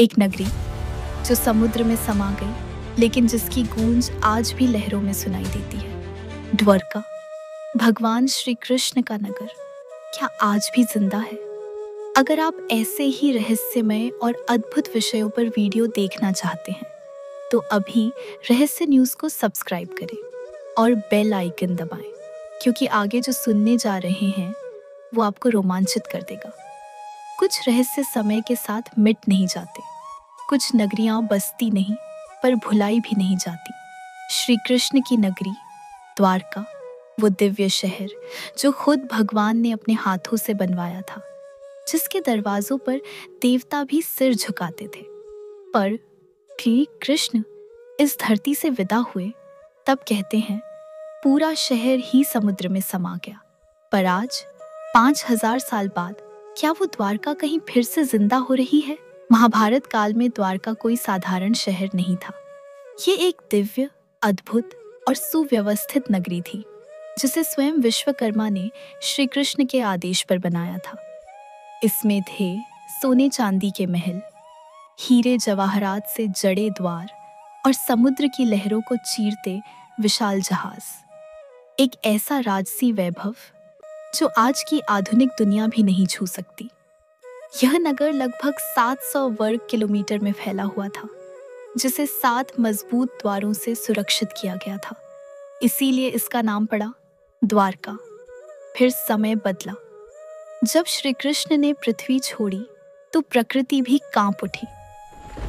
एक नगरी जो समुद्र में समा गई, लेकिन जिसकी गूंज आज भी लहरों में सुनाई देती है। द्वारका, भगवान श्री कृष्ण का नगर, क्या आज भी जिंदा है? अगर आप ऐसे ही रहस्यमय और अद्भुत विषयों पर वीडियो देखना चाहते हैं, तो अभी रहस्य न्यूज़ को सब्सक्राइब करें और बेल आइकन दबाएं, क्योंकि आगे जो सुनने जा रहे हैं वो आपको रोमांचित कर देगा। कुछ रहस्य समय के साथ मिट नहीं जाते, कुछ नगरियां बसती नहीं पर भुलाई भी नहीं जाती। श्री कृष्ण की नगरी द्वारका, वो दिव्य शहर जो खुद भगवान ने अपने हाथों से बनवाया था, जिसके दरवाजों पर देवता भी सिर झुकाते थे। पर श्री कृष्ण इस धरती से विदा हुए तब कहते हैं पूरा शहर ही समुद्र में समा गया। पर आज 5000 साल बाद क्या वो द्वारका कहीं फिर से जिंदा हो रही है? महाभारत काल में द्वारका कोई साधारण शहर नहीं था। ये एक दिव्य, अद्भुत और सुव्यवस्थित नगरी थी, जिसे स्वयं विश्वकर्मा ने श्री कृष्ण के आदेश पर बनाया था। इसमें थे सोने चांदी के महल, हीरे जवाहरात से जड़े द्वार और समुद्र की लहरों को चीरते विशाल जहाज। एक ऐसा राजसी वैभव जो आज की आधुनिक दुनिया भी नहीं छू सकती। यह नगर लगभग 700 वर्ग किलोमीटर में फैला हुआ था, जिसे 7 मजबूत द्वारों से सुरक्षित किया गया था। इसीलिए इसका नाम पड़ा द्वारका। फिर समय बदला। जब श्री कृष्ण ने पृथ्वी छोड़ी तो प्रकृति भी कांप उठी।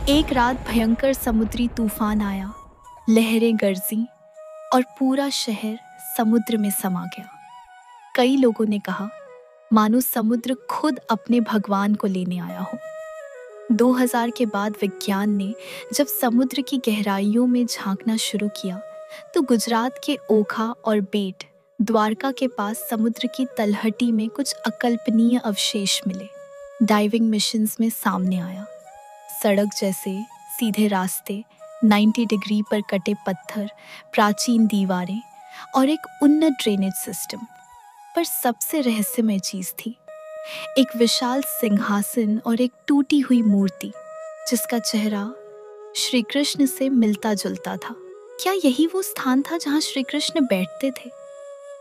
एक रात भयंकर समुद्री तूफान आया, लहरें गरजी और पूरा शहर समुद्र में समा गया। कई लोगों ने कहा मानो समुद्र खुद अपने भगवान को लेने आया हो। 2000 के बाद विज्ञान ने जब समुद्र की गहराइयों में झांकना शुरू किया, तो गुजरात के ओखा और बेट द्वारका के पास समुद्र की तलहटी में कुछ अकल्पनीय अवशेष मिले। डाइविंग मिशंस में सामने आया सड़क जैसे सीधे रास्ते, 90 डिग्री पर कटे पत्थर, प्राचीन दीवारें और एक उन्नत ड्रेनेज सिस्टम। पर सबसे रहस्यमय चीज थी एक विशाल सिंहासन और एक टूटी हुई मूर्ति, जिसका चेहरा श्री कृष्ण से मिलता जुलता था। क्या यही वो स्थान था जहां श्री कृष्ण बैठते थे?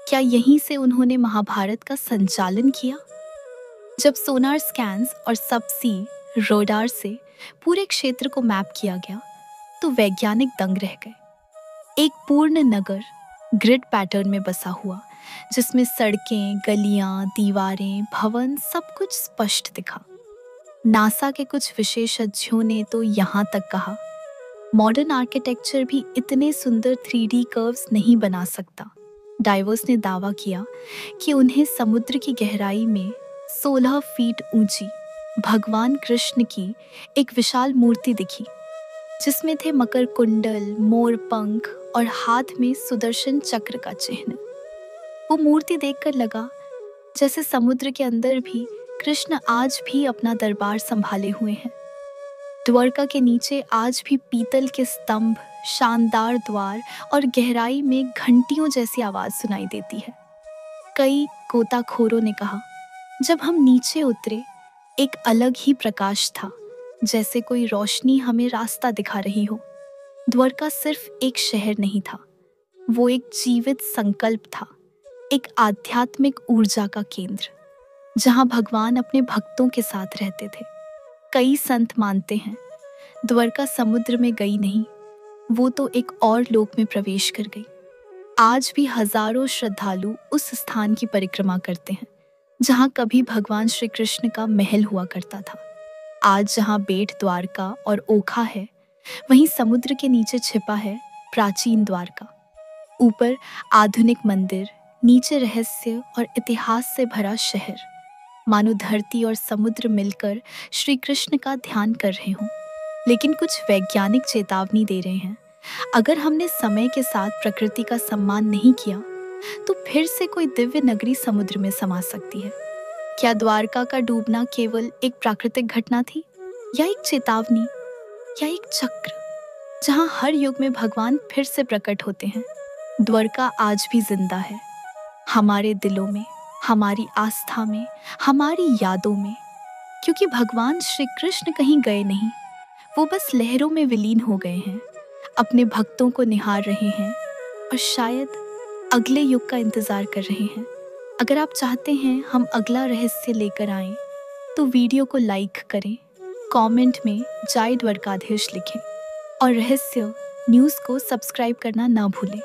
क्या यहीं से उन्होंने महाभारत का संचालन किया? जब सोनार स्कैन्स और सबसी रडार से पूरे क्षेत्र को मैप किया गया, तो वैज्ञानिक दंग रह गए। एक पूर्ण नगर ग्रिड पैटर्न में बसा हुआ, जिसमें सड़कें, गलियां, दीवारें, भवन सब कुछ स्पष्ट दिखा। नासा के कुछ विशेषज्ञों ने तो यहाँ तक कहा, मॉडर्न आर्किटेक्चर भी इतने सुंदर 3D कर्व्स नहीं बना सकता। डाइवर्स ने दावा किया कि उन्हें समुद्र की गहराई में 16 फीट ऊंची भगवान कृष्ण की एक विशाल मूर्ति दिखी, जिसमें थे मकर कुंडल, मोर पंख और हाथ में सुदर्शन चक्र का चिन्ह। वो मूर्ति देखकर लगा जैसे समुद्र के अंदर भी कृष्ण आज भी अपना दरबार संभाले हुए हैं। द्वारका के नीचे आज भी पीतल के स्तंभ, शानदार द्वार और गहराई में घंटियों जैसी आवाज सुनाई देती है। कई गोताखोरों ने कहा, जब हम नीचे उतरे एक अलग ही प्रकाश था, जैसे कोई रोशनी हमें रास्ता दिखा रही हो। द्वारका सिर्फ एक शहर नहीं था, वो एक जीवित संकल्प था, एक आध्यात्मिक ऊर्जा का केंद्र, जहां भगवान अपने भक्तों के साथ रहते थे। कई संत मानते हैं द्वारका समुद्र में गई नहीं, वो तो एक और लोक में प्रवेश कर गई। आज भी हजारों श्रद्धालु उस स्थान की परिक्रमा करते हैं जहां कभी भगवान श्री कृष्ण का महल हुआ करता था। आज जहां बेट द्वारका और ओखा है, वहीं समुद्र के नीचे छिपा है प्राचीन द्वारका। ऊपर आधुनिक मंदिर, नीचे रहस्य और इतिहास से भरा शहर। मानो धरती और समुद्र मिलकर श्री कृष्ण का ध्यान कर रहे हों। लेकिन कुछ वैज्ञानिक चेतावनी दे रहे हैं, अगर हमने समय के साथ प्रकृति का सम्मान नहीं किया, तो फिर से कोई दिव्य नगरी समुद्र में समा सकती है। क्या द्वारका का डूबना केवल एक प्राकृतिक घटना थी, या एक चेतावनी, या एक चक्र जहां हर युग में भगवान फिर से प्रकट होते हैं? द्वारका आज भी जिंदा है, हमारे दिलों में, हमारी आस्था में, हमारी यादों में, क्योंकि भगवान श्री कृष्ण कहीं गए नहीं, वो बस लहरों में विलीन हो गए हैं, अपने भक्तों को निहार रहे हैं और शायद अगले युग का इंतजार कर रहे हैं। अगर आप चाहते हैं हम अगला रहस्य लेकर आएं, तो वीडियो को लाइक करें, कमेंट में जय द्वारकाधीश लिखें और रहस्य न्यूज़ को सब्सक्राइब करना ना भूलें।